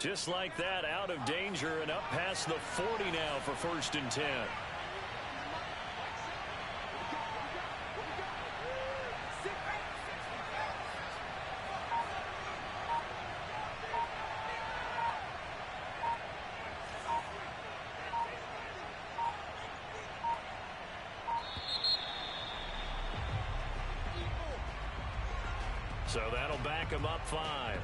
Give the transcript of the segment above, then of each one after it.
Just like that, out of danger and up past the 40 now for 1st and 10. So that'll back him up 5.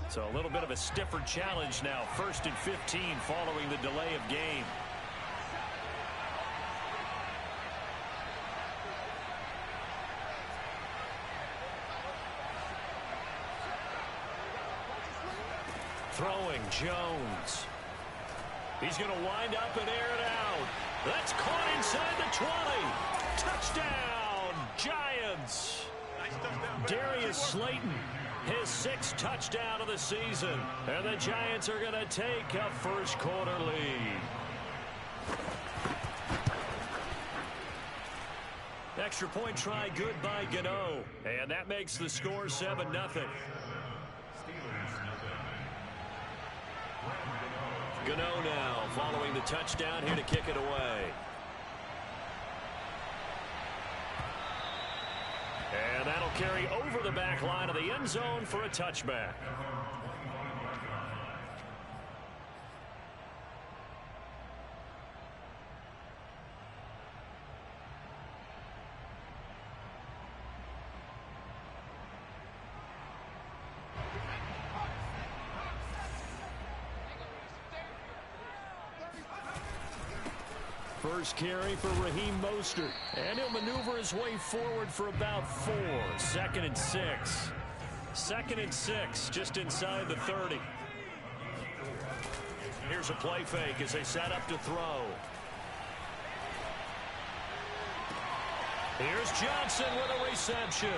So a little bit of a stiffer challenge now. 1st and 15 following the delay of game. Throwing Jones. He's going to wind up and air it out. That's caught inside the 20. Touchdown, Giants. Darius Slayton, his 6th touchdown of the season. And the Giants are going to take a first quarter lead. Extra point try good by Gano. And that makes the score 7-0. Gano now following the touchdown here to kick it away. And that'll carry over the back line of the end zone for a touchback. First carry for Raheem Mostert. And he'll maneuver his way forward for about 4. 2nd and 6. 2nd and 6, just inside the 30. Here's a play fake as they set up to throw. Here's Johnson with a reception.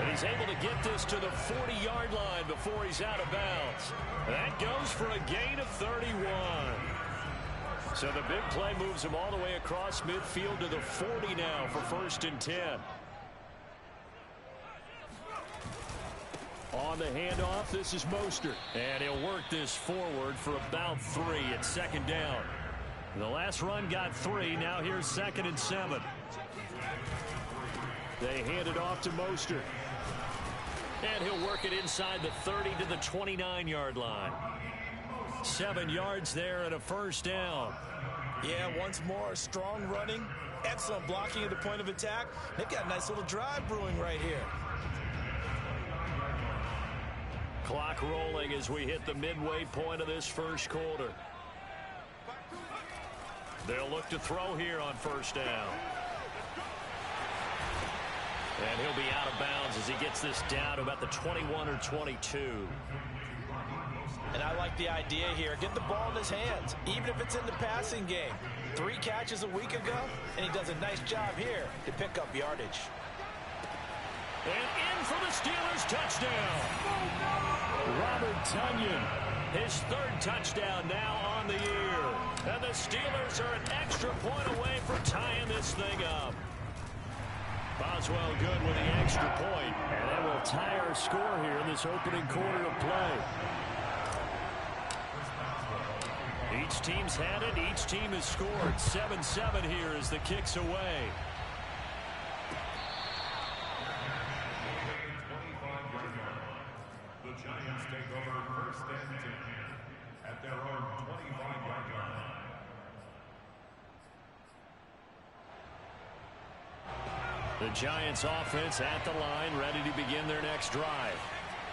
And he's able to get this to the 40-yard line before he's out of bounds. That goes for a gain of 31. So the big play moves him all the way across midfield to the 40 now for 1st and 10. On the handoff, this is Mostert. And he'll work this forward for about 3 at 2nd down. The last run got 3. Now here's 2nd and 7. They hand it off to Mostert. And he'll work it inside the 30 to the 29-yard line. 7 yards there and a first down. Yeah, once more, strong running, excellent blocking at the point of attack. They've got a nice little drive brewing right here. Clock rolling as we hit the midway point of this first quarter. They'll look to throw here on 1st down. And he'll be out of bounds as he gets this down to about the 21 or 22. And I like the idea here. Get the ball in his hands, even if it's in the passing game. 3 catches a week ago, and he does a nice job here to pick up yardage. And in for the Steelers touchdown. Robert Tonyan, his 3rd touchdown now on the year. And the Steelers are an extra point away from tying this thing up. Boswell good with the extra point. And that will tie our score here in this opening quarter of play. Each team's had it. Each team has scored. 7-7 here as the kick's away. The Giants take over 1st and 10 at their own 25-yard line. The Giants offense at the line, ready to begin their next drive.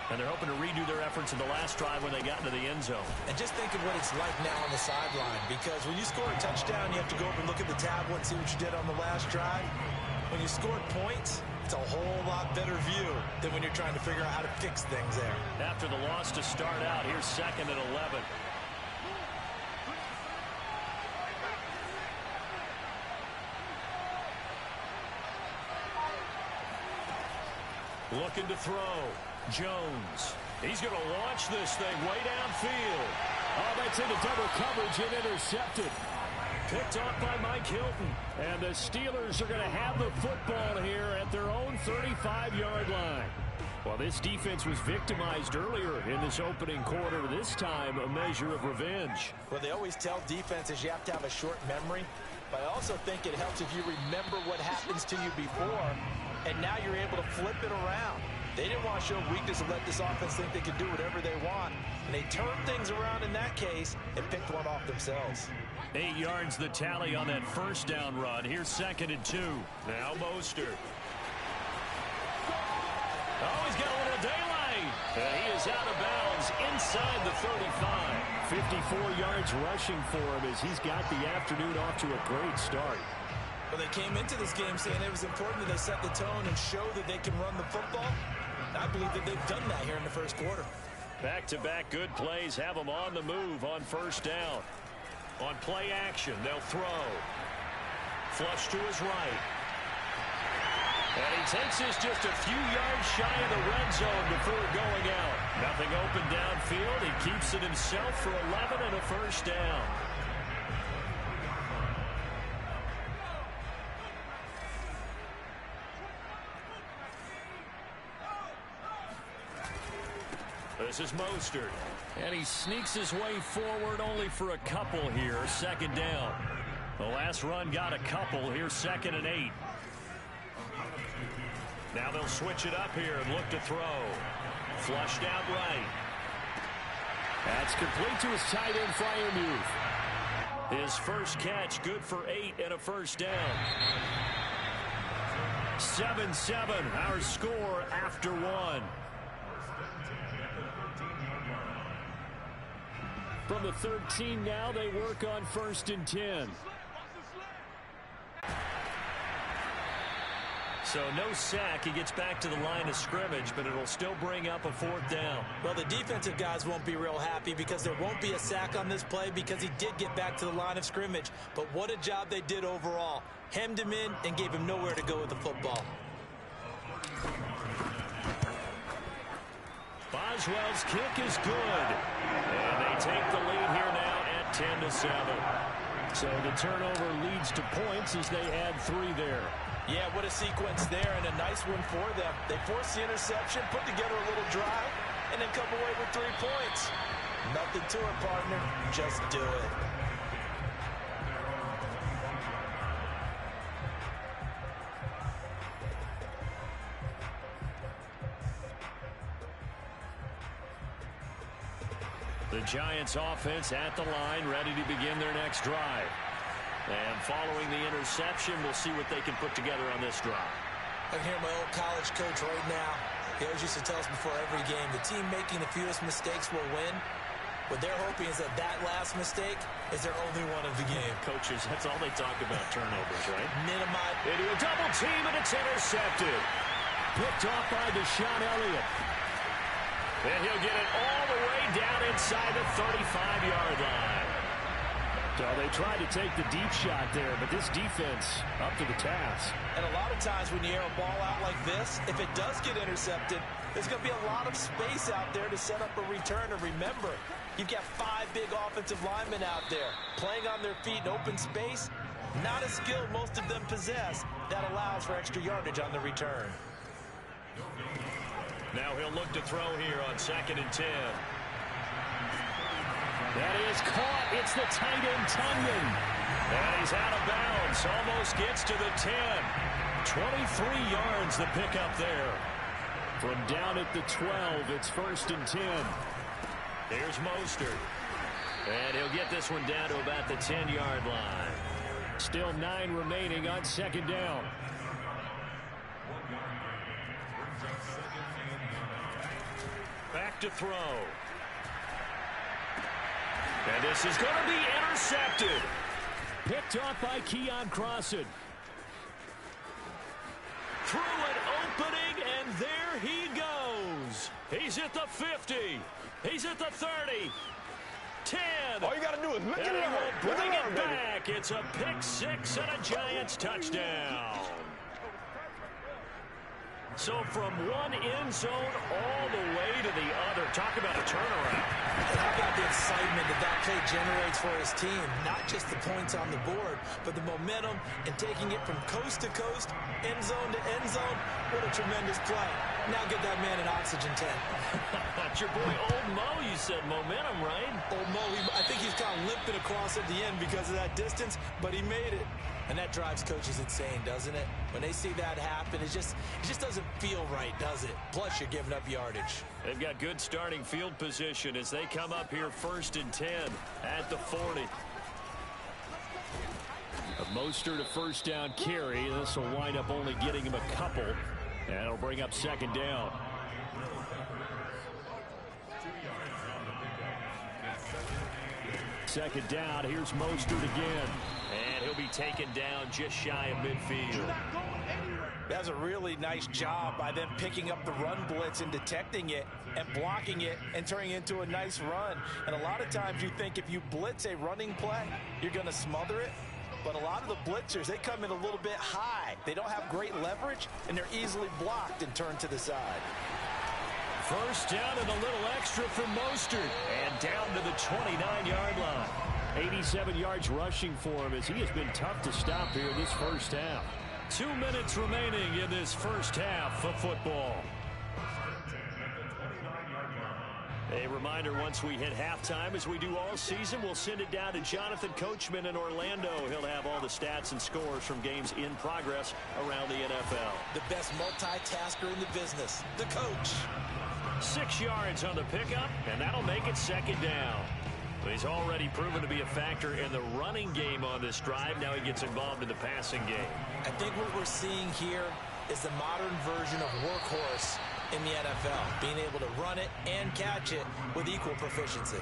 And they're hoping to redo their efforts in the last drive when they got into the end zone. And just think of what it's like now on the sideline, because when you score a touchdown, you have to go over and look at the tablet and see what you did on the last drive. When you scored points, it's a whole lot better view than when you're trying to figure out how to fix things there. After the loss to start out, here's 2nd and 11. Looking to throw. Jones. He's going to launch this thing way downfield. Oh, that's into double coverage and intercepted. Picked off by Mike Hilton. And the Steelers are going to have the football here at their own 35-yard line. Well, this defense was victimized earlier in this opening quarter. This time, a measure of revenge. Well, they always tell defenses you have to have a short memory. But I also think it helps if you remember what happens to you before, and now you're able to flip it around. They didn't want to show weakness and let this offense think they could do whatever they want. And they turned things around in that case and picked one off themselves. 8 yards the tally on that first down run. Here's 2nd and 2. Now Mostert. Oh, he's got a little daylight. And he is out of bounds inside the 35. 54 yards rushing for him as he's got the afternoon off to a great start. Well, they came into this game saying it was important that they set the tone and show that they can run the football. I believe that they've done that here in the first quarter. Back-to-back good plays have them on the move on first down. On play action, they'll throw. Flush to his right. And he takes this just a few yards shy of the red zone before going out. Nothing open downfield. He keeps it himself for 11 and a first down. This is Mostert. And he sneaks his way forward only for a couple here. 2nd down. The last run got a couple. Here's 2nd and 8. Now they'll switch it up here and look to throw. Flushed out right. That's complete to his tight end, Freiermuth. His first catch good for 8 and a first down. 7-7 our score after 1. From the 13 now, they work on 1st and 10. So no sack. He gets back to the line of scrimmage, but it'll still bring up a 4th down. Well, the defensive guys won't be real happy because there won't be a sack on this play because he did get back to the line of scrimmage. But what a job they did overall. Hemmed him in and gave him nowhere to go with the football. Boswell's kick is good. And they take the lead here now at 10-7. So the turnover leads to points as they add 3 there. Yeah, what a sequence there, and a nice one for them. They force the interception, put together a little drive, and then come away with 3 points. Nothing to it, partner. Just do it. The Giants offense at the line, ready to begin their next drive. And following the interception, we'll see what they can put together on this drive. I can hear my old college coach right now. He always used to tell us before every game, the team making the fewest mistakes will win. What they're hoping is that that last mistake is their only one of the game. Coaches, that's all they talk about, turnovers, right? Minimize. Into a double team, and it's intercepted. Picked off by Deshaun Elliott. And he'll get it all the way down inside the 35-yard line. So they tried to take the deep shot there, but this defense up to the task. And a lot of times when you air a ball out like this, if it does get intercepted, there's going to be a lot of space out there to set up a return. And remember, you've got 5 big offensive linemen out there playing on their feet in open space. Not a skill most of them possess that allows for extra yardage on the return. Now he'll look to throw here on 2nd and 10. That is caught. It's the tight end, Tunyon. And he's out of bounds. Almost gets to the 10. 23 yards the pickup there. From down at the 12, it's 1st and 10. Here's Mostert. And he'll get this one down to about the 10-yard line. Still 9 remaining on 2nd down. Back to throw. And this is going to be intercepted. Picked off by Keon Crossan. Through an opening, and there he goes. He's at the 50. He's at the 30. 10. All you got to do is look and at he it. will bring it back. It's a pick 6 and a Giants touchdown. So from one end zone all the way to the other. Talk about a turnaround. And how about the excitement that play generates for his team? Not just the points on the board, but the momentum and taking it from coast to coast, end zone to end zone. What a tremendous play. Now get that man an oxygen tank. That's your boy Old Mo, you said. Momentum, right? Old Mo, I think he's kind of limping across at the end because of that distance, but he made it. And that drives coaches insane, doesn't it? When they see that happen, it just doesn't feel right, does it? Plus, you're giving up yardage. They've got good starting field position as they come up here 1st and 10 at the 40. A Mostert to first down carry. This will wind up only getting him a couple. And it'll bring up 2nd down. Second down. Here's Mostert again. And he'll be taken down just shy of midfield. That's a really nice job by them picking up the run blitz and detecting it and blocking it and turning it into a nice run. And a lot of times you think if you blitz a running play, you're going to smother it. But a lot of the blitzers, they come in a little bit high. They don't have great leverage, and they're easily blocked and turned to the side. First down and a little extra for Mostert. And down to the 29-yard line. 87 yards rushing for him as he has been tough to stop here this first half. 2 minutes remaining in this first half of football. A reminder, once we hit halftime, as we do all season, we'll send it down to Jonathan Coachman in Orlando. He'll have all the stats and scores from games in progress around the NFL. The best multitasker in the business, the coach. 6 yards on the pickup, and that'll make it 2nd down. But he's already proven to be a factor in the running game on this drive. Now he gets involved in the passing game. I think what we're seeing here is the modern version of workhorse in the NFL, being able to run it and catch it with equal proficiency.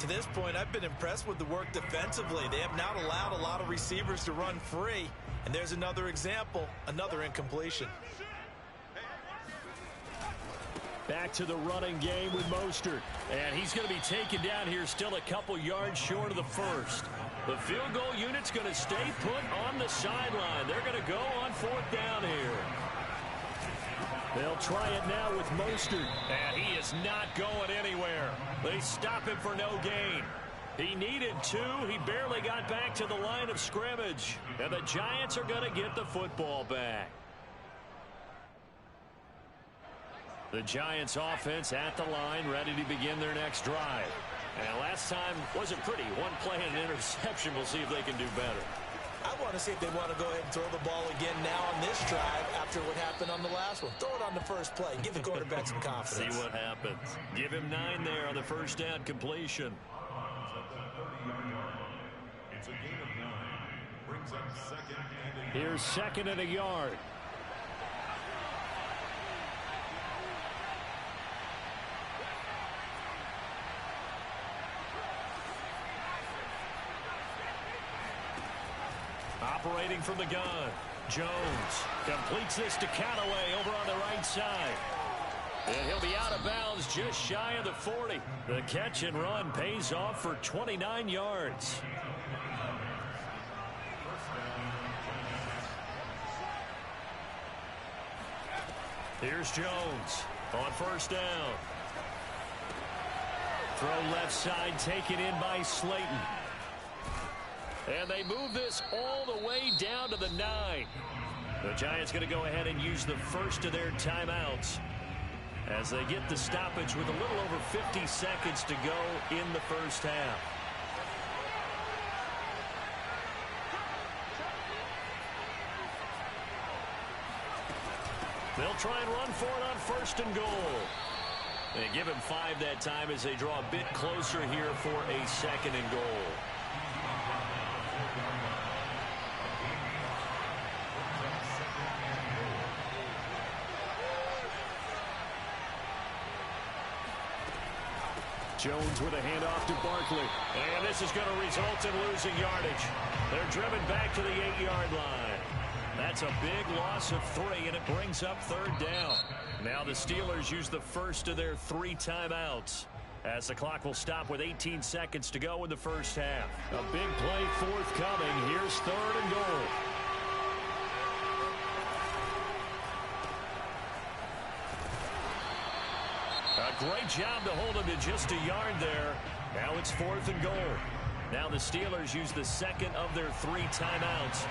To this point, I've been impressed with the work defensively. They have not allowed a lot of receivers to run free. And there's another example, another incompletion. Back to the running game with Mostert. And he's going to be taken down here still a couple yards short of the first. The field goal unit's going to stay put on the sideline. They're going to go on 4th down here. They'll try it now with Mostert. And he is not going anywhere. They stop him for no gain. He needed 2. He barely got back to the line of scrimmage. And the Giants are going to get the football back. The Giants offense at the line, ready to begin their next drive. And last time wasn't pretty. One play and an interception. We'll see if they can do better. I want to see if they want to go ahead and throw the ball again now on this drive after what happened on the last one. Throw it on the first play. Give the quarterback some confidence. See what happens. Give him 9 there on the first down completion. It's a gain of 9. Brings up 2nd and a yard. Here's 2nd and a yard. Operating from the gun, Jones completes this to Callaway over on the right side. And he'll be out of bounds just shy of the 40. The catch and run pays off for 29 yards. Here's Jones on first down. Throw left side taken in by Slayton. And they move this all the way down to the 9. The Giants going to go ahead and use the first of their timeouts as they get the stoppage with a little over 50 seconds to go in the first half. They'll try and run for it on 1st and goal. They give him 5 that time as they draw a bit closer here for a 2nd and goal. Jones with a handoff to Barkley. And this is going to result in losing yardage. They're driven back to the 8-yard line. That's a big loss of 3, and it brings up 3rd down. Now the Steelers use the first of their 3 timeouts as the clock will stop with 18 seconds to go in the first half. A big play forthcoming. Here's 3rd and goal. A great job to hold him to just a yard there. Now it's 4th and goal. Now the Steelers use the second of their 3 timeouts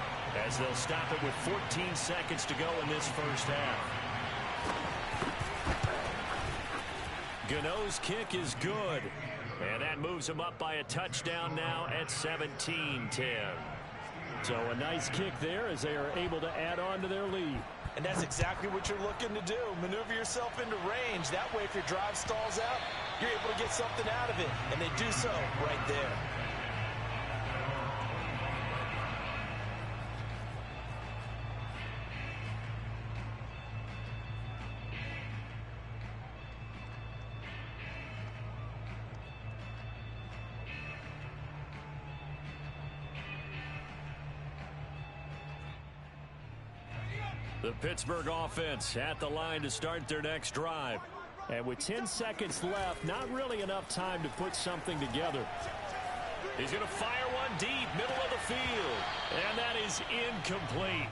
as they'll stop it with 14 seconds to go in this first half. Gano's kick is good. And that moves them up by a touchdown now at 17-10. So a nice kick there as they are able to add on to their lead. And that's exactly what you're looking to do. Maneuver yourself into range. That way, if your drive stalls out, you're able to get something out of it. And they do so right there. The Pittsburgh offense at the line to start their next drive. And with 10 seconds left, not really enough time to put something together. He's going to fire one deep, middle of the field. And that is incomplete.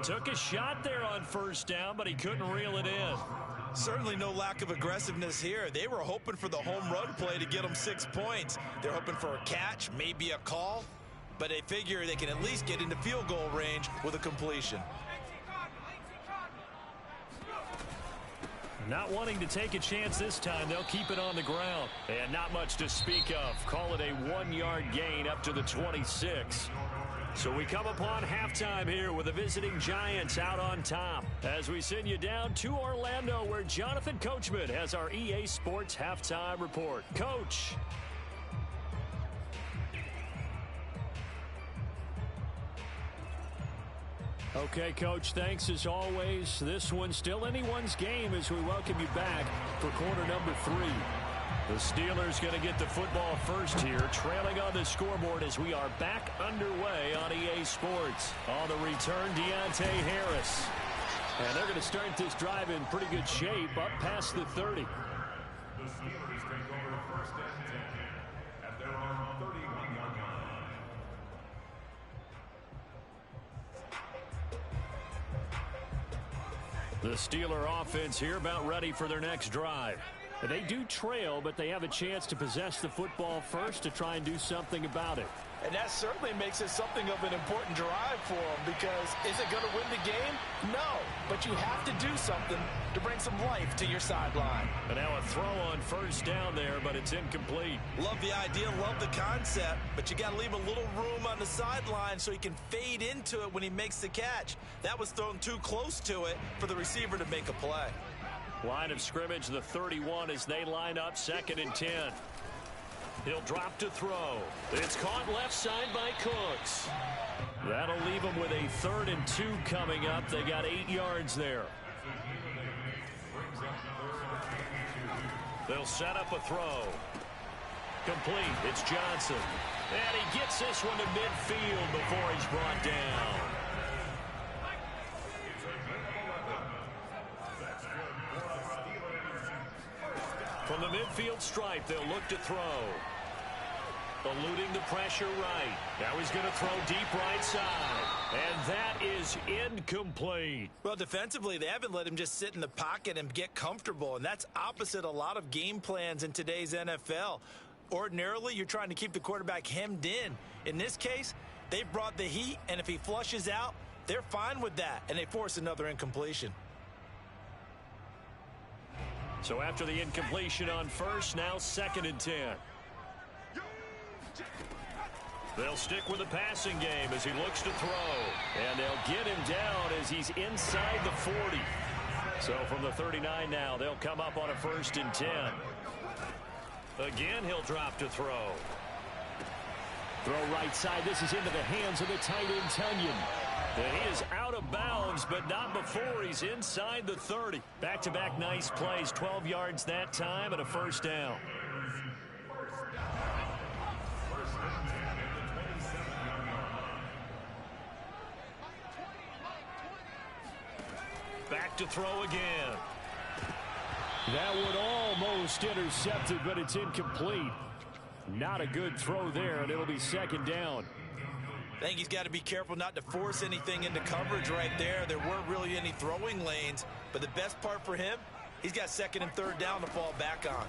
Took a shot there on first down, but he couldn't reel it in. Certainly no lack of aggressiveness here. They were hoping for the home run play to get them 6 points. They're hoping for a catch, maybe a call. But they figure they can at least get into field goal range with a completion. Not wanting to take a chance this time, they'll keep it on the ground. And not much to speak of. Call it a 1-yard gain up to the 26. So we come upon halftime here with the visiting Giants out on top. As we send you down to Orlando, where Jonathan Coachman has our EA Sports halftime report. Coach. Okay, Coach, thanks as always. This one's still anyone's game as we welcome you back for quarter number 3. The Steelers going to get the football first here, trailing on the scoreboard as we are back underway on EA Sports. On the return, Deontay Harris. And they're going to start this drive in pretty good shape up past the 30. The Steelers take over first and 10 at their own 31-yard line. The Steeler offense here about ready for their next drive. They do trail, but they have a chance to possess the football first to try and do something about it. And that certainly makes it something of an important drive for them, because is it going to win the game? No, but you have to do something to bring some life to your sideline. And now a throw on first down there, but it's incomplete. Love the idea, love the concept, but you got to leave a little room on the sideline so he can fade into it when he makes the catch. That was thrown too close to it for the receiver to make a play. Line of scrimmage, the 31 as they line up 2nd and 10. He'll drop to throw. It's caught left side by Cooks. That'll leave them with a 3rd and 2 coming up. They got 8 yards there. They'll set up a throw. Complete. It's Johnson. And he gets this one to midfield before he's brought down. From the midfield stripe, they'll look to throw. Eluding the pressure right. Now he's going to throw deep right side. And that is incomplete. Well, defensively, they haven't let him just sit in the pocket and get comfortable. And that's opposite a lot of game plans in today's NFL. Ordinarily, you're trying to keep the quarterback hemmed in. In this case, they brought the heat, and if he flushes out, they're fine with that. And they force another incompletion. So after the incompletion on first, now 2nd and 10. They'll stick with the passing game as he looks to throw. And they'll get him down as he's inside the 40. So from the 39 now, they'll come up on a 1st and 10. Again, he'll drop to throw. Throw right side. This is into the hands of the tight end, Tunyon. And he is out of bounds, but not before he's inside the 30. Back-to-back nice plays, 12 yards that time and a 1st down. Back to throw again. That one almost intercepted, but it's incomplete. Not a good throw there, and it'll be 2nd down. I think he's got to be careful not to force anything into coverage right there. There weren't really any throwing lanes, but the best part for him, He's got second and third down to fall back on.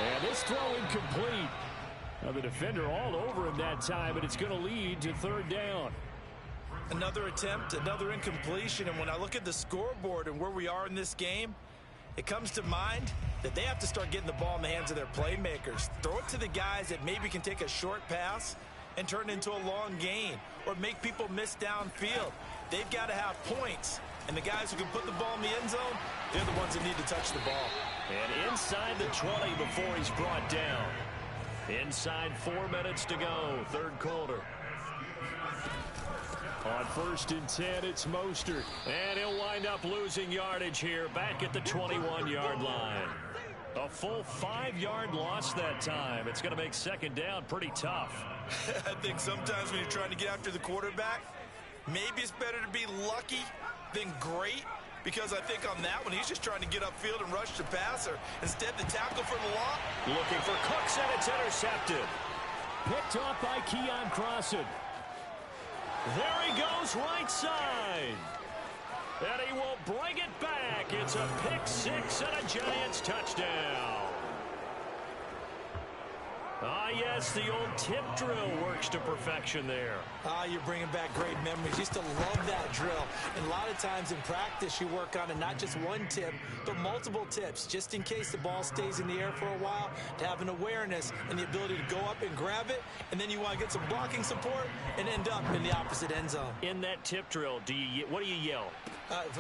And this throw incomplete. Now the defender all over him that time, and it's going to lead to third down. Another attempt, another incompletion, and when I look at the scoreboard and where we are in this game, it comes to mind that they have to start getting the ball in the hands of their playmakers. Throw it to the guys that maybe can take a short pass and turn it into a long gain or make people miss downfield. They've got to have points, and the guys who can put the ball in the end zone, they're the ones that need to touch the ball. And inside the 20 before he's brought down. Inside 4 minutes to go, third quarter. On 1st and 10, it's Mostert. And he'll wind up losing yardage here back at the 21-yard line. A full 5-yard loss that time. It's going to make second down pretty tough. I think sometimes when you're trying to get after the quarterback, maybe it's better to be lucky than great. Because I think on that one, he's just trying to get upfield and rush the passer. Instead, the tackle for the loss. Looking for Cooks, and it's intercepted. Picked off by Keon Crossan. There he goes right side. And he will bring it back. It's a pick six and a Giants touchdown. Ah, yes, the old tip drill works to perfection there. Ah, you're bringing back great memories. Used to love that drill. And a lot of times in practice, you work on it, not just one tip, but multiple tips, just in case the ball stays in the air for a while, to have an awareness and the ability to go up and grab it, and then you want to get some blocking support and end up in the opposite end zone. In that tip drill, what do you yell?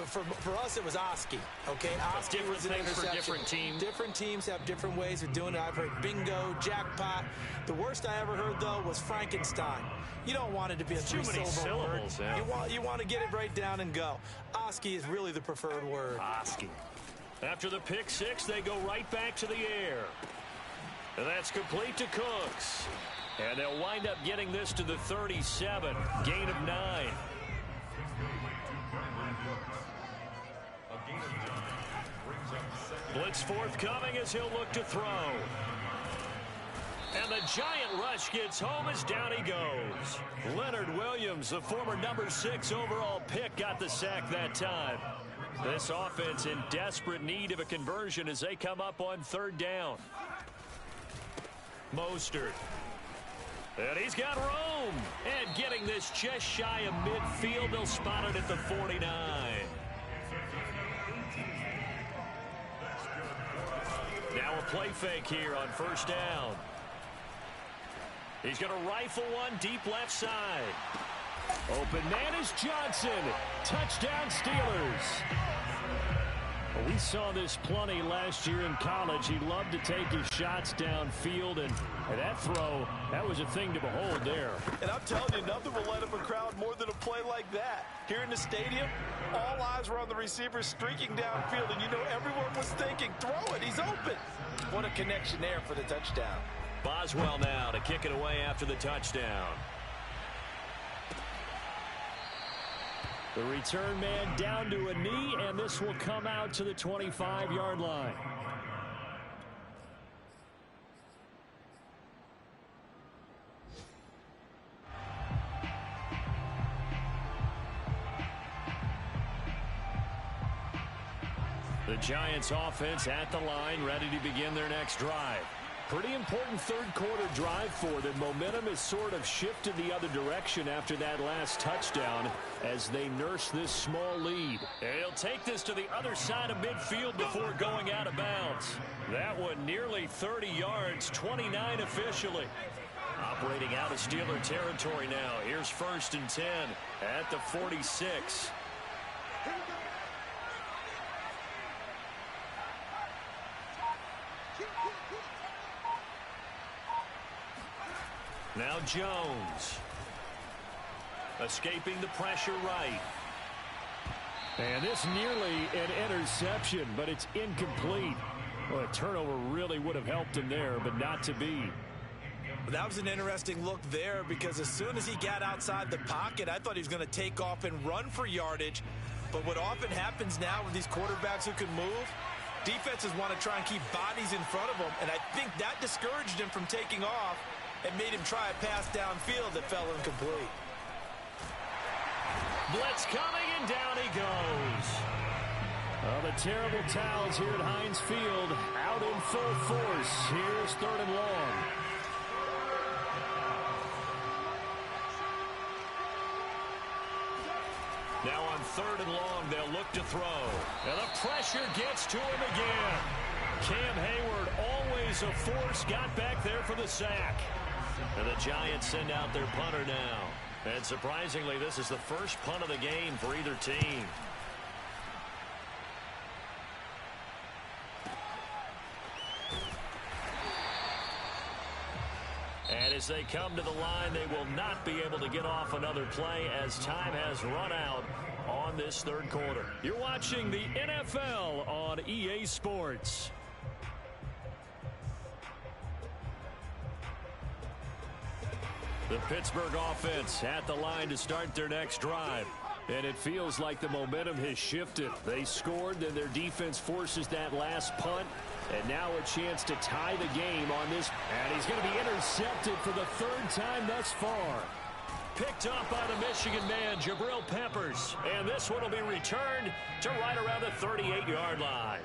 For us, it was Oski. Okay, Oski was an things for interception. different teams. Different teams have different ways of doing it. I've heard bingo, jackpot. The worst I ever heard, though, was Frankenstein. You don't want it to be a three-syllable word. Yeah. You want to get it right down and go. Oski is really the preferred word. Oski. After the pick six, they go right back to the air. And that's complete to Cooks. And they'll wind up getting this to the 37. Gain of 9. Blitz forthcoming as he'll look to throw. And the giant rush gets home as down he goes. Leonard Williams, the former number 6 overall pick, got the sack that time. This offense in desperate need of a conversion as they come up on third down. Mostert. And he's got room. And getting this just shy of midfield, they'll spot it at the 49. Now a play fake here on first down. He's going to rifle one deep left side. Open man is Johnson. Touchdown Steelers. Well, we saw this plenty last year in college. He loved to take his shots downfield, and that throw, that was a thing to behold there. And I'm telling you, nothing will let up a crowd more than a play like that. Here in the stadium, all eyes were on the receiver streaking downfield, and you know everyone was thinking, throw it, he's open. What a connection there for the touchdown. Boswell now to kick it away after the touchdown. The return man down to a knee, and this will come out to the 25-yard line. The Giants offense at the line, ready to begin their next drive. Pretty important third quarter drive for them. Momentum has sort of shifted the other direction after that last touchdown as they nurse this small lead. And he'll take this to the other side of midfield before going out of bounds. That one nearly 30 yards, 29 officially. Operating out of Steeler territory now. Here's 1st and 10 at the 46. Now Jones. Escaping the pressure right. And this nearly an interception, but it's incomplete. Well, a turnover really would have helped him there, but not to be. That was an interesting look there because as soon as he got outside the pocket, I thought he was going to take off and run for yardage. But what often happens now with these quarterbacks who can move, defenses want to try and keep bodies in front of them, and I think that discouraged him from taking off and made him try a pass downfield that fell incomplete. Blitz coming And down he goes. Oh, the terrible towels here at Heinz Field out in full force. Here's 3rd and long. Now on 3rd and long, they'll look to throw. And the pressure gets to him again. Cam Hayward, always a force, got back there for the sack. And the Giants send out their punter now. And surprisingly, this is the first punt of the game for either team. And as they come to the line, they will not be able to get off another play as time has run out on this 3rd quarter. You're watching the NFL on EA Sports. The Pittsburgh offense at the line to start their next drive. And it feels like the momentum has shifted. They scored, then their defense forces that last punt. And now a chance to tie the game on this. And he's going to be intercepted for the 3rd time thus far. Picked up by the Michigan man, Jabril Peppers. And this one will be returned to right around the 38-yard line.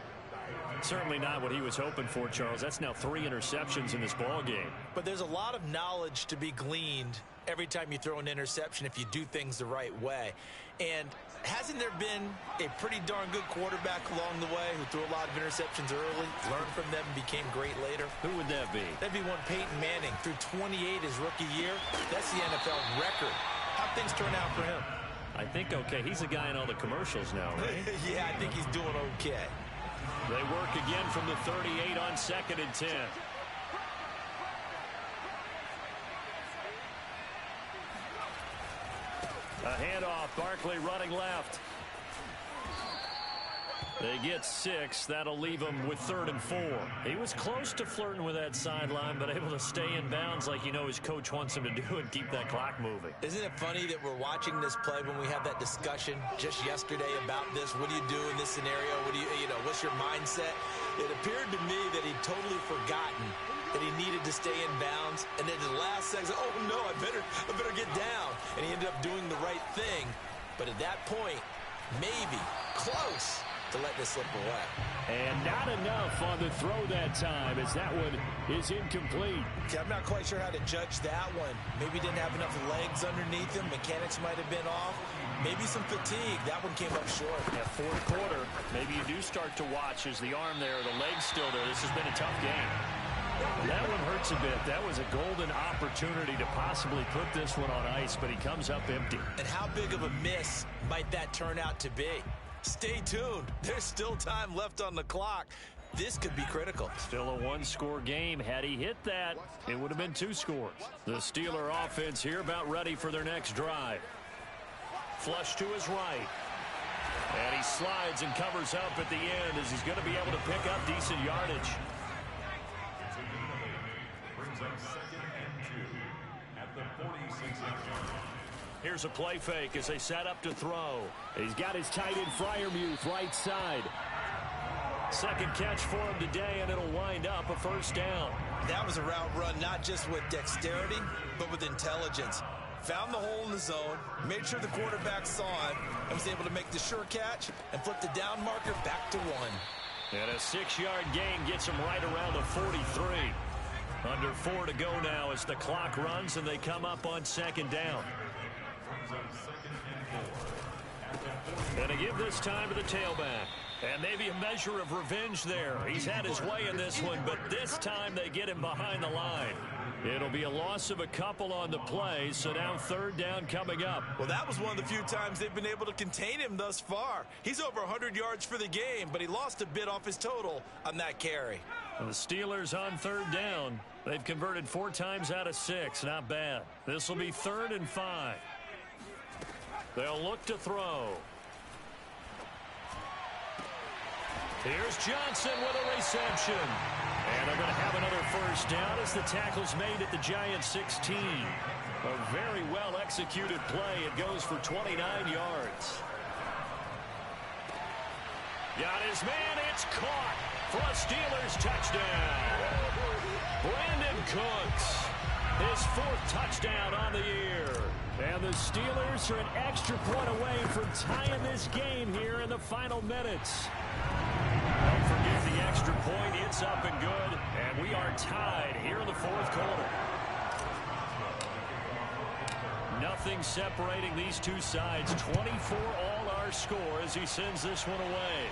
Certainly not what he was hoping for, Charles. That's now 3 interceptions in this ball game. But there's a lot of knowledge to be gleaned every time you throw an interception if you do things the right way. And hasn't there been a pretty darn good quarterback along the way who threw a lot of interceptions early, learned from them, and became great later? Who would that be? That'd be one Peyton Manning. Threw 28 his rookie year. That's the NFL record. How'd things turn out for him? I think okay. He's a guy in all the commercials now, right? Yeah, I think he's doing okay. They work again from the 38 on 2nd and 10. A handoff, Barkley running left. They get 6. That'll leave him with 3rd and 4. He was close to flirting with that sideline, but able to stay in bounds like his coach wants him to do and keep that clock moving. Isn't it funny that we're watching this play when we had that discussion just yesterday about this? What do you do in this scenario? What do what's your mindset? It appeared to me that he'd totally forgotten that he needed to stay in bounds, and then the last second, oh no, I better get down. And he ended up doing the right thing. But at that point, maybe close to let this slip away. And not enough on the throw that time as that one is incomplete. Okay, I'm not quite sure how to judge that one. Maybe didn't have enough legs underneath him. Mechanics might have been off. Maybe some fatigue. That one came up short. Yeah, 4th quarter, maybe you do start to watch as the arm there, the leg's still there. This has been a tough game. That one hurts a bit. That was a golden opportunity to possibly put this one on ice, but he comes up empty. And how big of a miss might that turn out to be? Stay tuned. There's still time left on the clock. This could be critical. Still a 1-score game. Had he hit that, it would have been 2 scores. The Steeler offense here about ready for their next drive. Flush to his right. And he slides and covers up at the end as he's going to be able to pick up decent yardage. Brings up 2nd and 2 at the 46-yard line. Here's a play fake as they set up to throw. He's got his tight end Freiermuth right side. Second catch for him today, and it'll wind up a 1st down. That was a route run not just with dexterity, but with intelligence. Found the hole in the zone, made sure the quarterback saw it, and was able to make the sure catch and flip the down marker back to 1. And a 6-yard gain gets him right around the 43. Under 4 to go now as the clock runs, and they come up on 2nd down. And to give this time to the tailback. And maybe a measure of revenge there. He's had his way in this one, but this time they get him behind the line. It'll be a loss of a couple on the play, so now 3rd down coming up. Well, that was one of the few times they've been able to contain him thus far. He's over 100 yards for the game, but he lost a bit off his total on that carry. And the Steelers on 3rd down. They've converted 4 times out of 6. Not bad. This will be 3rd and 5. They'll look to throw. Here's Johnson with a reception. And they're going to have another 1st down as the tackle's made at the Giants 16. A very well-executed play. It goes for 29 yards. Got his man. It's caught for a Steelers touchdown. Brandon Cooks. His 4th touchdown on the year. And the Steelers are an extra point away from tying this game here in the final minutes. Don't forget the extra point. It's up and good. And we are tied here in the 4th quarter. Nothing separating these two sides. 24 all our score as he sends this one away.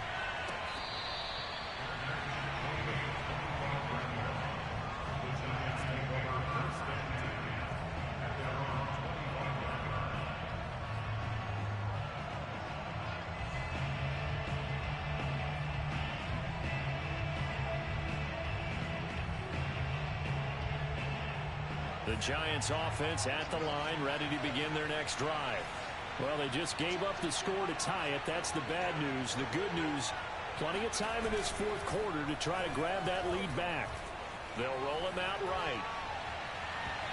The Giants offense at the line, ready to begin their next drive. Well, they just gave up the score to tie it. That's the bad news. The good news, plenty of time in this 4th quarter to try to grab that lead back. They'll roll him out right.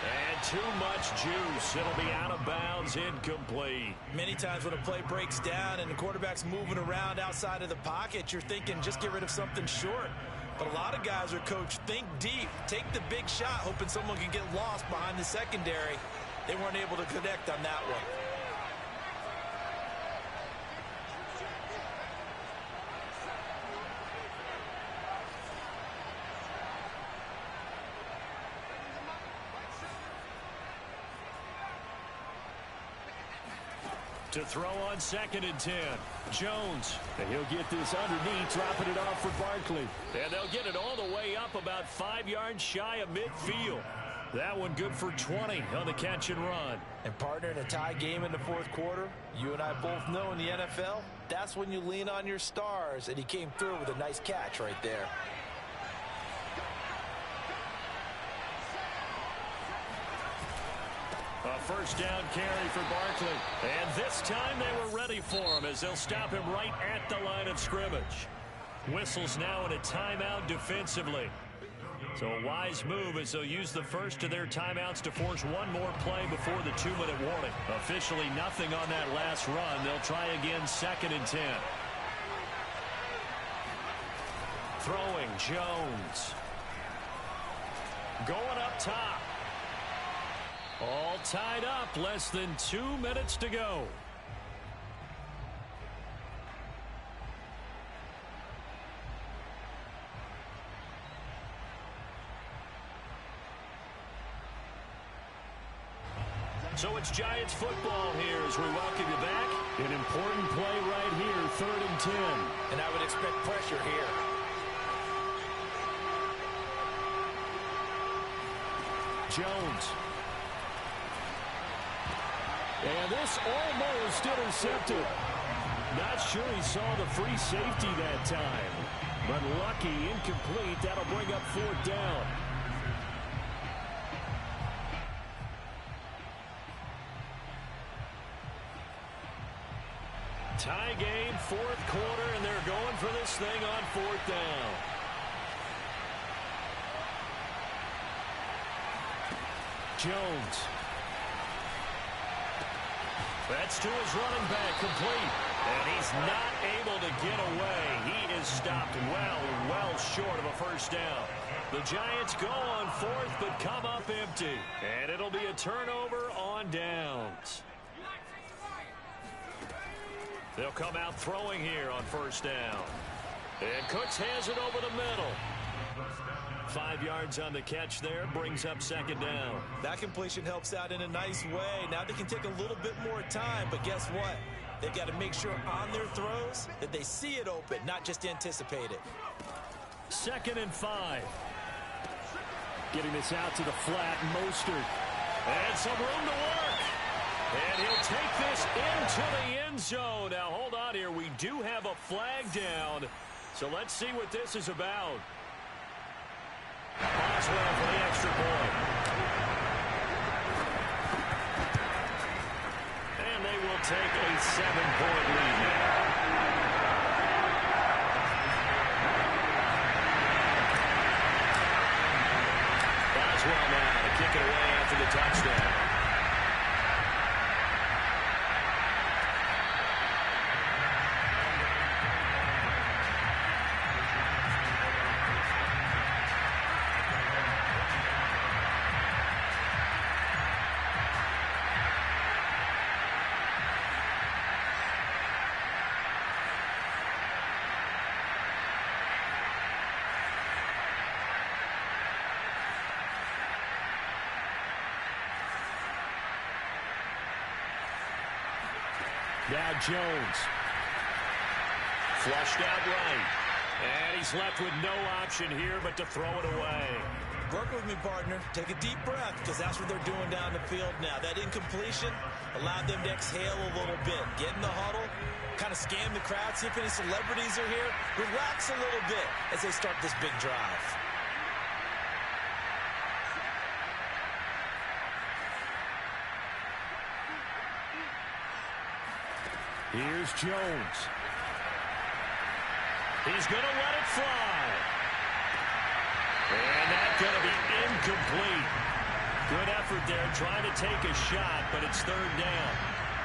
And too much juice. It'll be out of bounds, incomplete. Many times when a play breaks down and the quarterback's moving around outside of the pocket, you're thinking just get rid of something short. But a lot of guys are coached, think deep, take the big shot, hoping someone can get lost behind the secondary. They weren't able to connect on that one. To throw on 2nd and 10. Jones. And he'll get this underneath, dropping it off for Barkley. And they'll get it all the way up about 5 yards shy of midfield. That one good for 20 on the catch and run. And partner, in a tie game in the 4th quarter, you and I both know in the NFL, that's when you lean on your stars. And he came through with a nice catch right there. A 1st down carry for Barkley. And this time they were ready for him as they'll stop him right at the line of scrimmage. Whistles now in a timeout defensively. So a wise move as they'll use the first of their timeouts to force one more play before the 2-minute warning. Officially nothing on that last run. They'll try again 2nd and 10. Throwing Jones. Going up top. All tied up, less than 2 minutes to go. So it's Giants football here as we welcome you back. An important play right here, 3rd and 10. And I would expect pressure here. Jones. And this almost intercepted. Not sure he saw the free safety that time. But lucky, incomplete. That'll bring up 4th down. Tie game, 4th quarter, and they're going for this thing on 4th down. Jones. That's to his running back, complete. And he's not able to get away. He is stopped well short of a 1st down. The Giants go on 4th, but come up empty. And it'll be a turnover on downs. They'll come out throwing here on 1st down. And Cooks has it over the middle. 5 yards on the catch there, brings up 2nd down. That completion helps out in a nice way. Now they can take a little bit more time, but guess what? They've got to make sure on their throws that they see it open, not just anticipate it. 2nd and 5. Getting this out to the flat, Mostert. And some room to work. And he'll take this into the end zone. Now, hold on here. We do have a flag down. So let's see what this is about. Boswell for the extra point. And they will take a 7-point lead now. Boswell now to kick it away after the touchdown. Now Jones. Flushed out right. And he's left with no option here but to throw it away. Work with me, partner. Take a deep breath, because that's what they're doing down the field now. That incompletion allowed them to exhale a little bit. Get in the huddle, kind of scan the crowd, see if any celebrities are here. Relax a little bit as they start this big drive. Here's Jones. He's going to let it fly. And that's going to be incomplete. Good effort there trying to take a shot, but it's third down.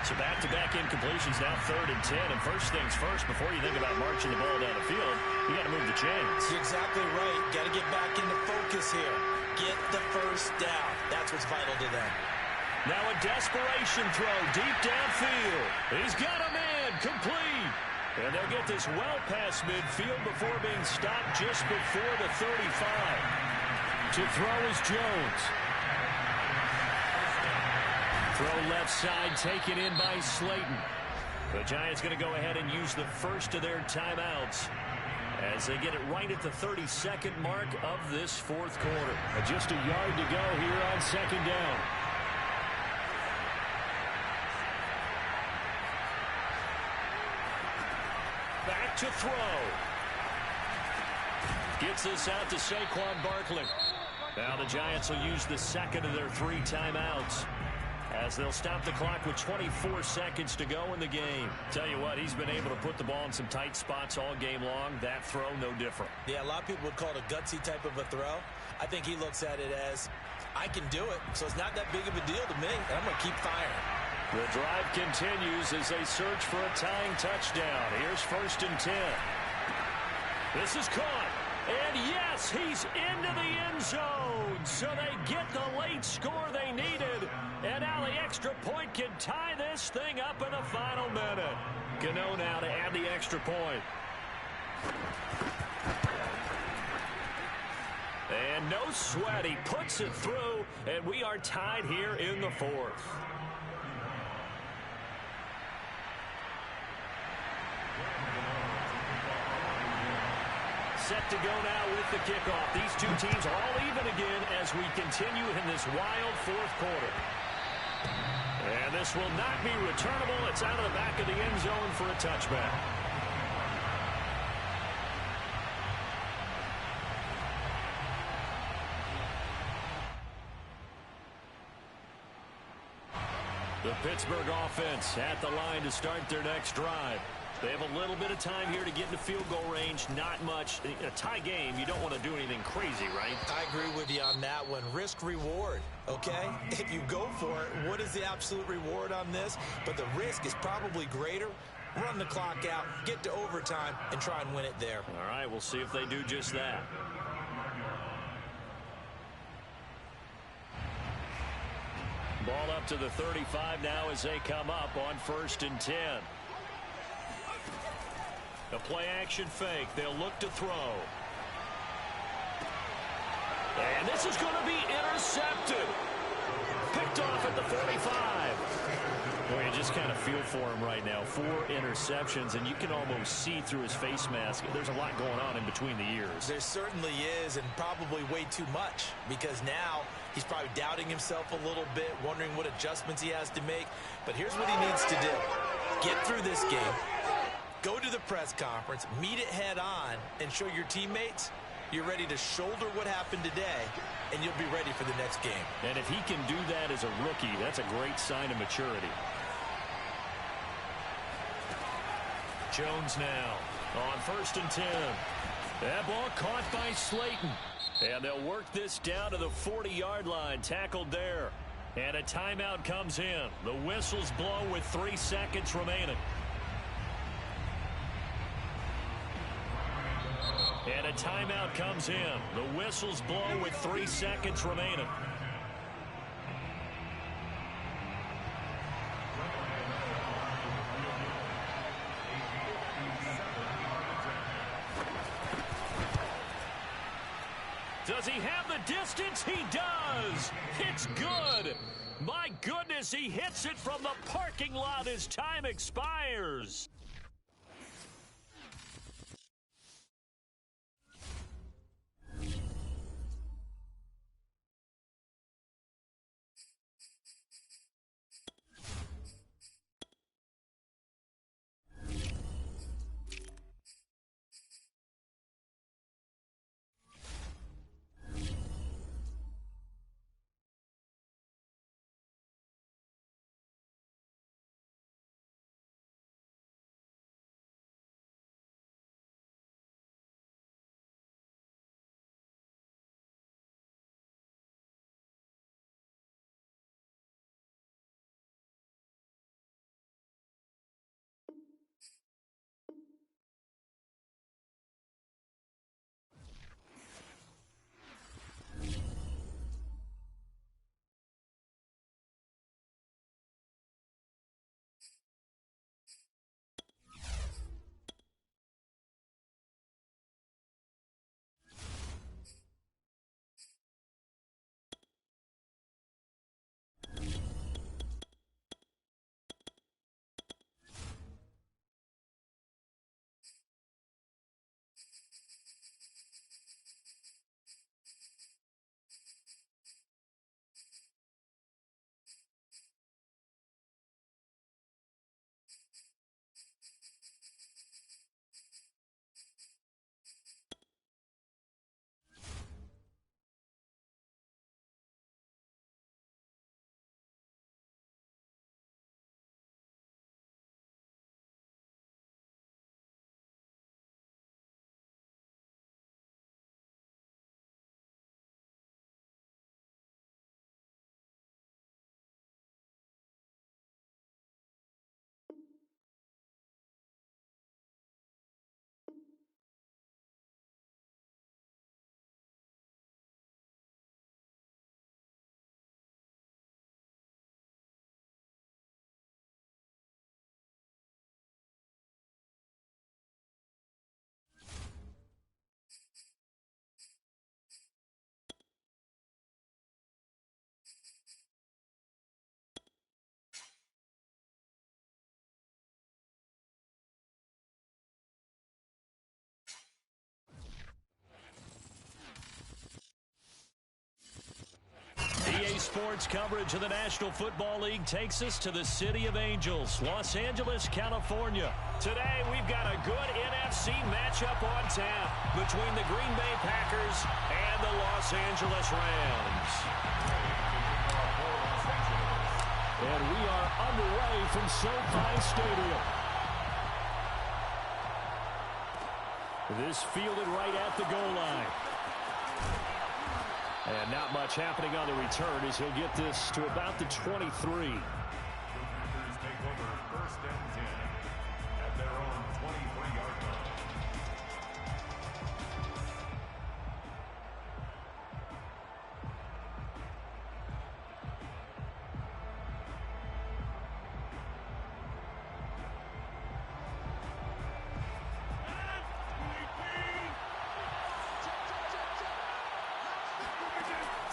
So back-to-back incompletions, now 3rd and 10. And first things first, before you think about marching the ball down the field, you got to move the chains. You're exactly right. Got to get back into focus here. Get the first down. That's what's vital to them. Now a desperation throw deep downfield. He's got a man, complete. And they'll get this well past midfield before being stopped just before the 35. To throw is Jones. Throw left side, taken in by Slayton. The Giants going to go ahead and use the first of their timeouts as they get it right at the 32nd mark of this fourth quarter. Just a yard to go here on second down. Back to throw. Gets this out to Saquon Barkley. Now the Giants will use the second of their 3 timeouts as they'll stop the clock with 24 seconds to go in the game. Tell you what, he's been able to put the ball in some tight spots all game long. That throw, no different. Yeah, a lot of people would call it a gutsy type of a throw. I think he looks at it as, I can do it, so it's not that big of a deal to me, and I'm going to keep firing. The drive continues as they search for a tying touchdown. Here's 1st and 10. This is caught. And yes, he's into the end zone. So they get the late score they needed. And now the extra point can tie this thing up in the final minute. Gano now to add the extra point. And no sweat. He puts it through. And we are tied here in the 4th. Set to go now with the kickoff. These two teams all even again as we continue in this wild fourth quarter. And this will not be returnable. It's out of the back of the end zone for a touchback. The Pittsburgh offense at the line to start their next drive. They have a little bit of time here to get into field goal range. Not much. In a tie game, you don't want to do anything crazy, right? I agree with you on that one. Risk-reward, okay? If you go for it, what is the absolute reward on this? But the risk is probably greater. Run the clock out, get to overtime, and try and win it there. All right, we'll see if they do just that. Ball up to the 35 now as they come up on 1st and 10. A play action fake. They'll look to throw. And this is going to be intercepted. Picked off at the 45. Boy, you just kind of feel for him right now. 4 interceptions, and you can almost see through his face mask. There's a lot going on in between the ears. There certainly is, and probably way too much, because now he's probably doubting himself a little bit, wondering what adjustments he has to make. But here's what he needs to do. Get through this game. Go to the press conference, meet it head on, and show your teammates you're ready to shoulder what happened today, and you'll be ready for the next game. And if he can do that as a rookie, that's a great sign of maturity. Jones now on 1st and 10. That ball caught by Slayton. And they'll work this down to the 40-yard line, tackled there. And a timeout comes in. The whistles blow with 3 seconds remaining. And a timeout comes in. The whistles blow with 3 seconds remaining. Does he have the distance? He does. It's good. My goodness, he hits it from the parking lot as time expires. EA Sports coverage of the National Football League takes us to the City of Angels, Los Angeles, California. Today, we've got a good NFC matchup on tap between the Green Bay Packers and the Los Angeles Rams. And we are underway from SoFi Stadium. This fielded right at the goal line. And not much happening on the return as he'll get this to about the 23. Packers take over 1st and 10 at their own 23-yard line.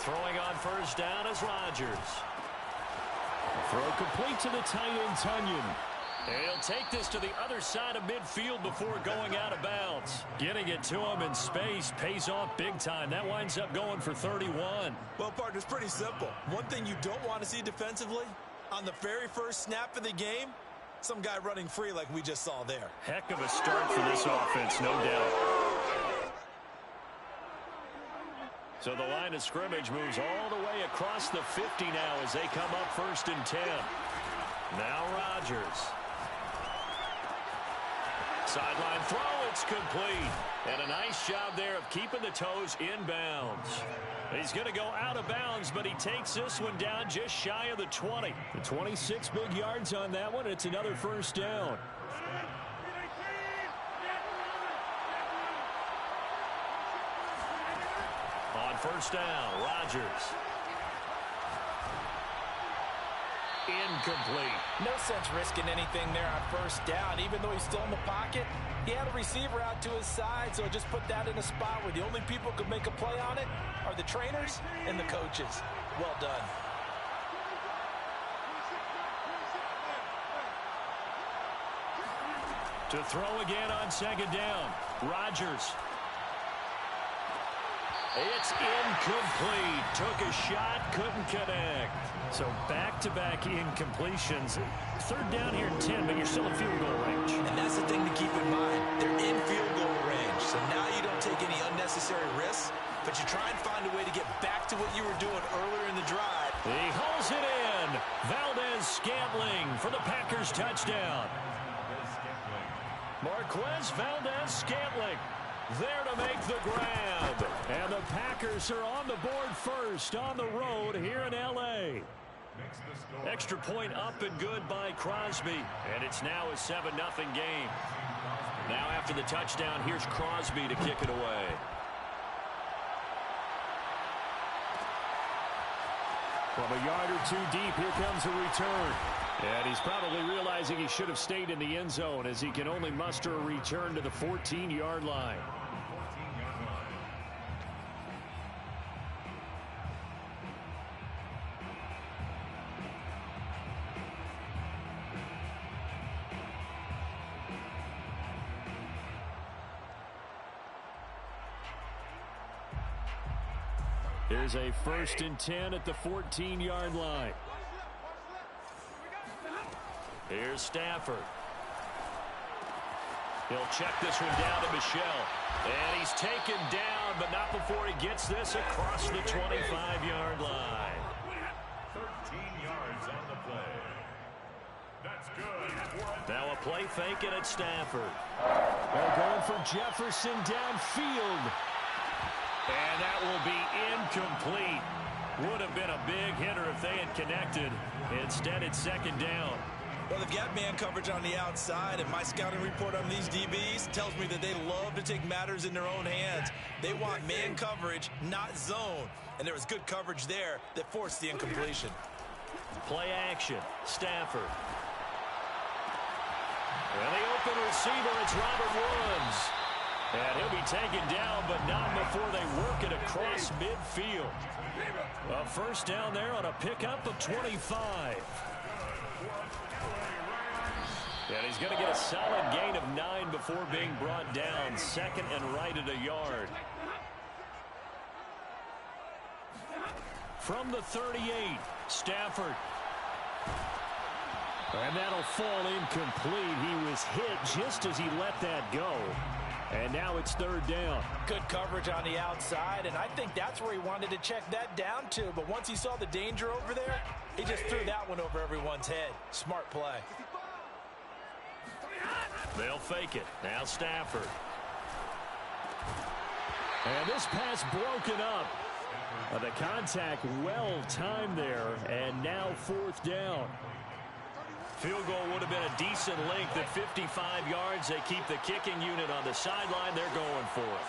Throwing on 1st down is Rodgers. Throw complete to the tight end, Tunyon. He'll take this to the other side of midfield before going out of bounds. Getting it to him in space pays off big time. That winds up going for 31. Well, partner, it's pretty simple. One thing you don't want to see defensively, on the very first snap of the game, some guy running free like we just saw there. Heck of a start for this offense, no doubt. So the line of scrimmage moves all the way across the 50 now as they come up 1st and 10. Now Rodgers. Sideline throw, it's complete. And a nice job there of keeping the toes inbounds. He's going to go out of bounds, but he takes this one down just shy of the 20. 26 big yards on that one. It's another 1st down. On 1st down, Rodgers. Incomplete. No sense risking anything there on 1st down. Even though he's still in the pocket, he had a receiver out to his side, so just put that in a spot where the only people who could make a play on it are the trainers and the coaches. Well done. To throw again on second down. Rodgers. It's incomplete. Took a shot, couldn't connect. So back-to-back incompletions. Third down here 10, but you're still in field goal range. And that's the thing to keep in mind. They're in field goal range. So now you don't take any unnecessary risks, but you try and find a way to get back to what you were doing earlier in the drive. He hauls it in. Valdez-Scantling for the Packers touchdown. Marquez Valdez-Scantling there to make the grab. And the Packers are on the board first on the road here in L.A. Extra point up and good by Crosby. And it's now a 7-0 game. Now after the touchdown, here's Crosby to kick it away. From a yard or two deep, here comes a return. And he's probably realizing he should have stayed in the end zone as he can only muster a return to the 14-yard line. Here's a 1st and 10 at the 14-yard line. Here's Stafford. He'll check this one down to Michelle. And he's taken down, but not before he gets this across the 25-yard line. 13 yards on the play. That's good. Now a play fake and it's Stafford. They're going for Jefferson downfield. And that will be incomplete. Would have been a big hitter if they had connected. Instead, it's 2nd down. Well, they've got man coverage on the outside, and my scouting report on these DBs tells me that they love to take matters in their own hands. They want man coverage, not zone. And there was good coverage there that forced the incompletion. Play action. Stafford. And the open receiver, it's Robert Woods. And he'll be taken down, but not before they work it across midfield. A 1st down there on a pickup of 25. And he's going to get a solid gain of 9 before being brought down. 2nd and right at a yard. From the 38, Stafford. And that'll fall incomplete. He was hit just as he let that go. And now it's 3rd down. Good coverage on the outside, and I think that's where he wanted to check that down to. But once he saw the danger over there, he just threw that one over everyone's head. Smart play. They'll fake it. Now Stafford. And this pass broken up. The contact well timed there, and now 4th down. Field goal would have been a decent length at 55 yards. They keep the kicking unit on the sideline. They're going for it.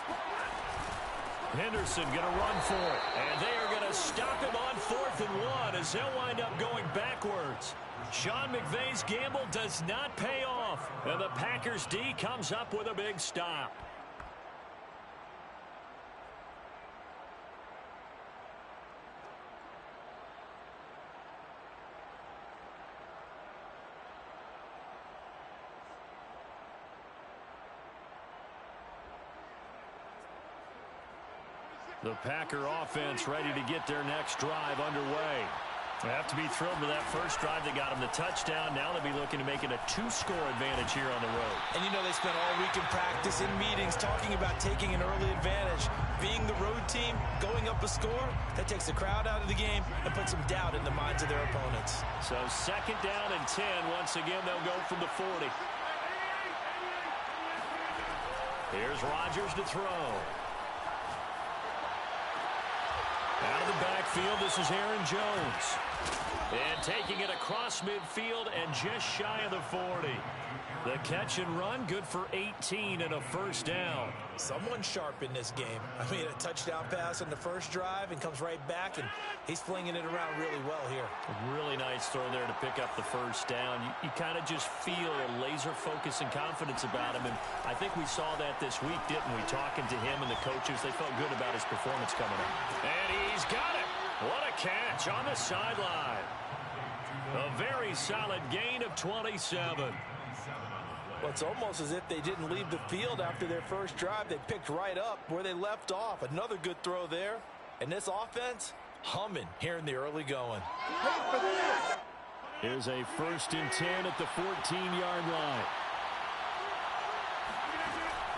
Henderson going to run for it. And they are going to stop him on 4th and 1 as they'll wind up going backwards. Sean McVay's gamble does not pay off. And the Packers D comes up with a big stop. The Packer offense ready to get their next drive underway. They have to be thrilled with that first drive that got them the touchdown. Now they'll be looking to make it a 2-score advantage here on the road. And you know they spent all week in practice, in meetings, talking about taking an early advantage. Being the road team, going up a score, that takes the crowd out of the game and puts some doubt in the minds of their opponents. So 2nd down and 10. Once again, they'll go from the 40. Here's Rodgers to throw. Out of the backfield, this is Aaron Jones. And taking it across midfield and just shy of the 40. The catch and run, good for 18 and a 1st down. Someone sharp in this game. I mean, a touchdown pass on the first drive and comes right back, and he's flinging it around really well here. A really nice throw there to pick up the 1st down. You kind of just feel a laser focus and confidence about him, and I think we saw that this week, didn't we? Talking to him and the coaches, they felt good about his performance coming up. And he's got it. What a catch on the sideline. A very solid gain of 27. Well, it's almost as if they didn't leave the field after their first drive. They picked right up where they left off. Another good throw there. And this offense, humming here in the early going. Here's a 1st and 10 at the 14-yard line.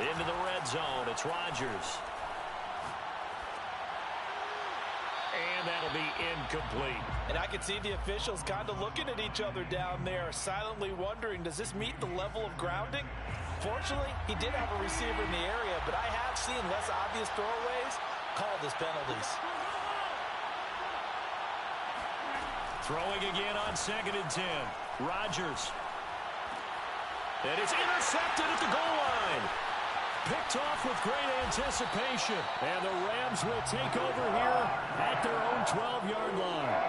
Into the red zone. It's Rodgers. And that'll be incomplete. And I can see the officials kind of looking at each other down there, silently wondering, does this meet the level of grounding? Fortunately, he did have a receiver in the area, but I have seen less obvious throwaways called as penalties. Throwing again on 2nd and 10. Rodgers. And it's intercepted at the goal line. Picked off with great anticipation. And the Rams will take over here at their own 12-yard line.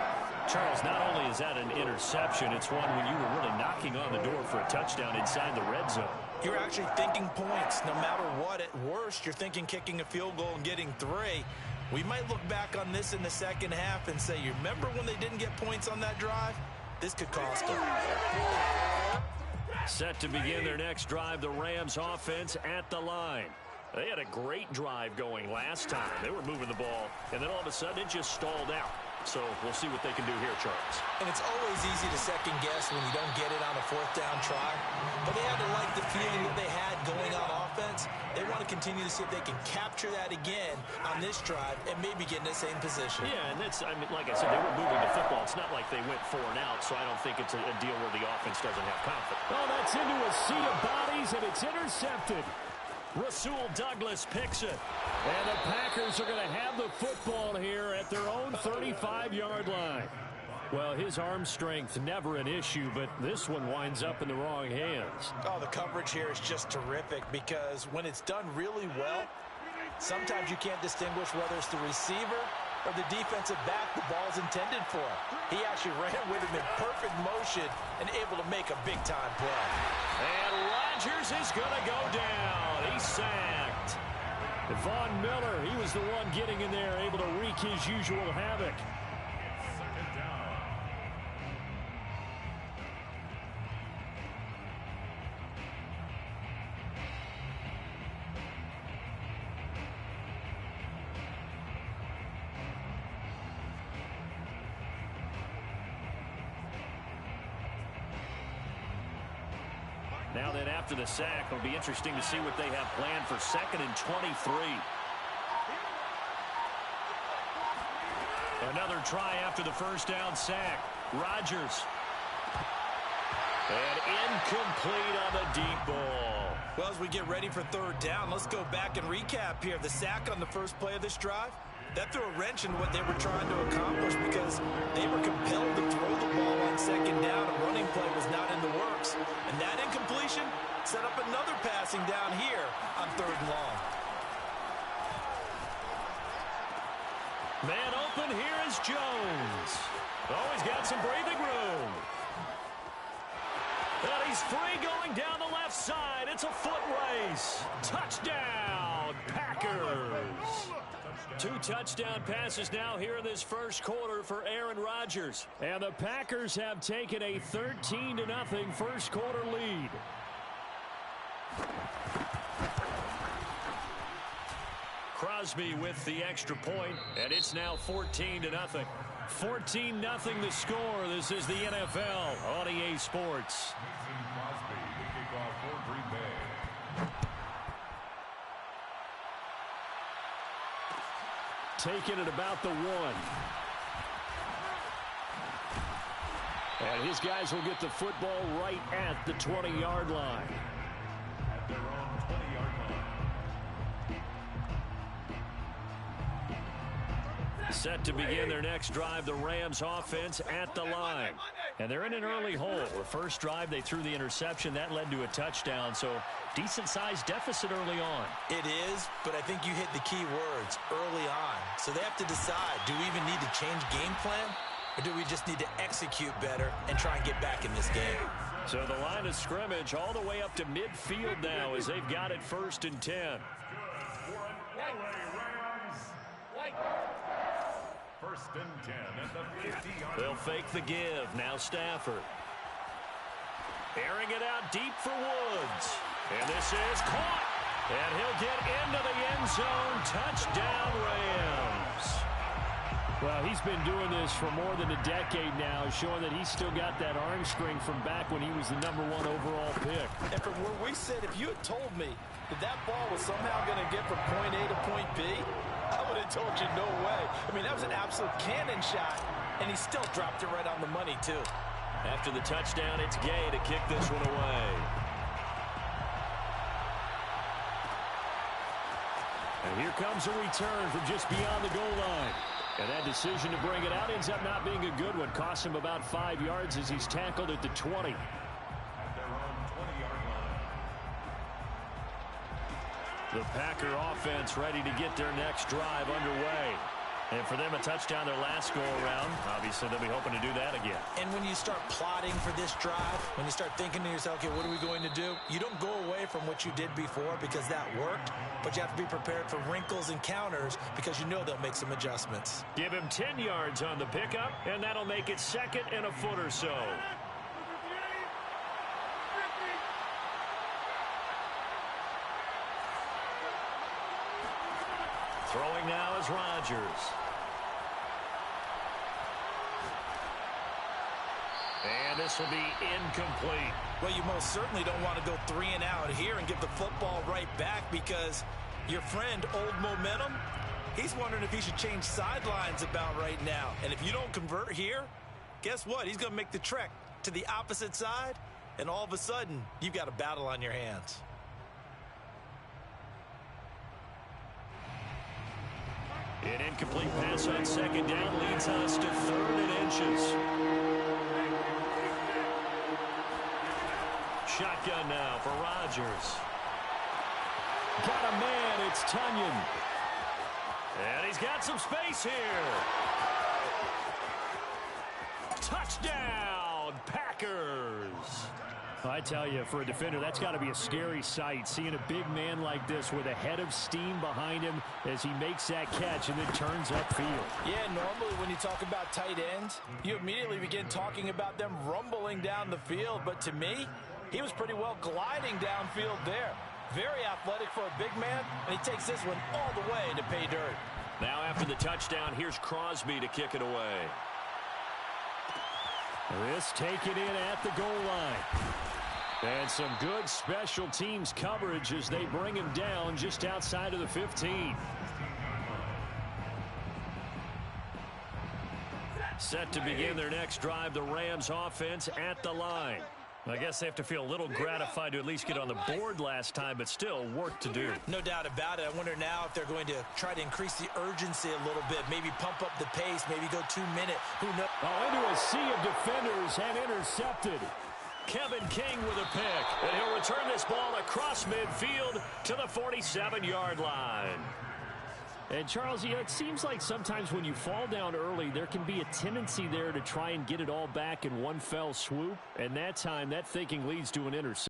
Charles, not only is that an interception, it's one when you were really knocking on the door for a touchdown inside the red zone. You're actually thinking points. No matter what, at worst, you're thinking kicking a field goal and getting 3. We might look back on this in the second half and say, you remember when they didn't get points on that drive? This could cost them. Set to begin their next drive, the Rams offense at the line. They had a great drive going last time. They were moving the ball, and then all of a sudden it just stalled out. So we'll see what they can do here, Charles. And it's always easy to second guess when you don't get it on a 4th down try. But they had to like the feeling that they had going on offense. They want to continue to see if they can capture that again on this drive and maybe get in the same position. Yeah, and that's, I mean, like I said, they were moving the football. It's not like they went 4 and out, so I don't think it's a deal where the offense doesn't have confidence. Oh, that's into a sea of bodies, and it's intercepted. Rasul Douglas picks it. And the Packers are going to have the football here at their own 35-yard line. Well, his arm strength never an issue, but this one winds up in the wrong hands. Oh, the coverage here is just terrific because when it's done really well, sometimes you can't distinguish whether it's the receiver or the defensive back the ball's intended for. He actually ran with him in perfect motion and able to make a big-time play. And Rodgers is going to go down. He's sacked. Von Miller, he was the one getting in there, able to wreak his usual havoc. Now then, after the sack, it'll be interesting to see what they have planned for 2nd and 23. Another try after the 1st down sack. Rodgers. And incomplete on the deep ball. Well, as we get ready for 3rd down, let's go back and recap here. The sack on the first play of this drive, that threw a wrench in what they were trying to accomplish because they were compelled to throw the ball on 2nd down. A running play was not in the works. And that incompletion set up another passing down here on 3rd and long. Man open, here is Jones. Oh, he's got some breathing room. And he's free going down the left side. It's a foot race. Touchdown, Packers. 2 touchdown passes now here in this first quarter for Aaron Rodgers. And the Packers have taken a 13-0 first quarter lead. Crosby with the extra point, and it's now 14-0. 14-0 the score. This is the NFL on EA Sports. Crosby, the kickoff for Green Bay. Taking it about the 1. And his guys will get the football right at the 20-yard line. At their own 20-yard line. Set to begin their next drive, the Rams offense at the line. And they're in an early hole. The first drive, they threw the interception. That led to a touchdown, so decent-sized deficit early on. It is, but I think you hit the key words, early on. So they have to decide, do we even need to change game plan, or do we just need to execute better and try and get back in this game? So the line of scrimmage all the way up to midfield now as they've got it 1st and 10. First and 10 at the 50-yard line. They'll fake the give. Now Stafford. Airing it out deep for Woods. And this is caught. And he'll get into the end zone. Touchdown, Rams. Well, he's been doing this for more than a decade now, showing that he's still got that arm string from back when he was the #1 overall pick. And from where we sit, if you had told me that that ball was somehow going to get from point A to point B, I would have told you no way. I mean, that was an absolute cannon shot, and he still dropped it right on the money, too. After the touchdown, it's Gay to kick this one away. And here comes a return from just beyond the goal line. And that decision to bring it out ends up not being a good one. Costs him about 5 yards as he's tackled at the 20. At their own 20-yard line. The Packer offense ready to get their next drive underway. And for them, a touchdown their last go-around. Obviously, they'll be hoping to do that again. And when you start plotting for this drive, when you start thinking to yourself, okay, what are we going to do? You don't go away from what you did before because that worked, but you have to be prepared for wrinkles and counters because you know they'll make some adjustments. Give him 10 yards on the pickup, and that'll make it 2nd and a foot or so. Throwing now is Rodgers. And this will be incomplete. Well, you most certainly don't want to go 3 and out here and give the football right back because your friend, Old Momentum, he's wondering if he should change sidelines about right now. And if you don't convert here, guess what? He's going to make the trek to the opposite side, and all of a sudden, you've got a battle on your hands. An incomplete pass on 2nd down leads us to 3rd and inches. Shotgun now for Rodgers. Got a man, it's Tunyon. And he's got some space here. Touchdown, Packers. I tell you, for a defender, that's got to be a scary sight, seeing a big man like this with a head of steam behind him as he makes that catch and then turns upfield. Yeah, normally when you talk about tight ends, you immediately begin talking about them rumbling down the field. But to me, he was pretty well gliding downfield there. Very athletic for a big man, and he takes this one all the way to pay dirt. Now after the touchdown, here's Crosby to kick it away. This taken in at the goal line. And some good special teams coverage as they bring him down just outside of the 15. Set to begin their next drive, the Rams offense at the line. I guess they have to feel a little gratified to at least get on the board last time, but still work to do. No doubt about it. I wonder now if they're going to try to increase the urgency a little bit, maybe pump up the pace, maybe go 2 minute. Who knows? Oh, into a sea of defenders and intercepted. Kevin King with a pick, and he'll return this ball across midfield to the 47-yard line. And, Charles, you know, it seems like sometimes when you fall down early, there can be a tendency there to try and get it all back in one fell swoop. And that time, that thinking leads to an interception.